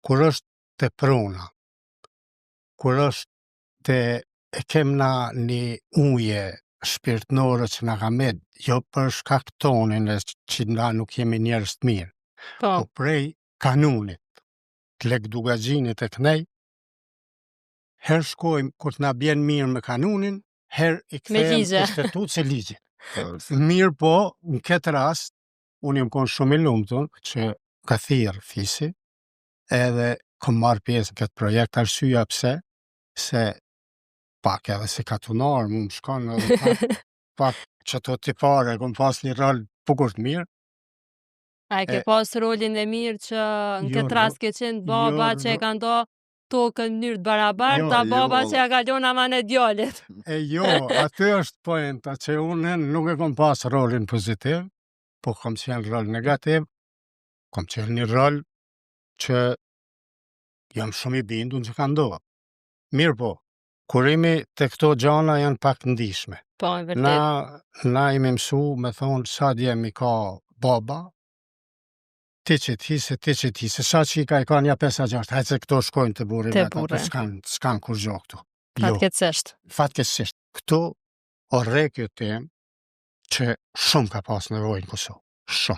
kur është të pruna, kur është të e kemna një uje shpirtnore që na ka med, jo për shkak tonin e që na nuk jemi njerëz të mirë, Po, po prej kanunit, të lekdugaxhinit e kënej, herë shkojmë kur t'na bjen mirë me kanunin, herë i me kthejmë ligje. kushtetucë e ligjit. Mirë po, në këtë rast, unë jam konë shumë i lumtur që ka thirrë fisi, edhe kom marrë pjesë në këtë projekt, arsyeja pse, se pak edhe si katunar, mu më shkon edhe pak që të tipare, kom pas një rol bukur të mirë. A e ke pas rolin e mirë që në Jo, këtë rast ke qenë baba që e ka ndo tokën në mënyrë të barabartë, ta baba që ja kalon amanet djalit. Jo, aty është poenta që unë nuk e kom pas rolin pozitiv, po kom qenë rol negativ, kom qenë një rol që jam shumë i bindur që ka ndodhur. Mirë po, kurimi të këto gjana janë pak ndishme. Po, e vërtet. Na jemi mësu me thonë sa djemi ka baba, ti që ti, se sa që i ka një 5-6, hajtë se këto shkojnë të burri Te vetë, burri. s'kan kur gjo këtu. Fatkeqësisht. Fatkeqësisht. Këto o rrekjët tim që shumë ka pas nevojë në Kosovë. Shumë.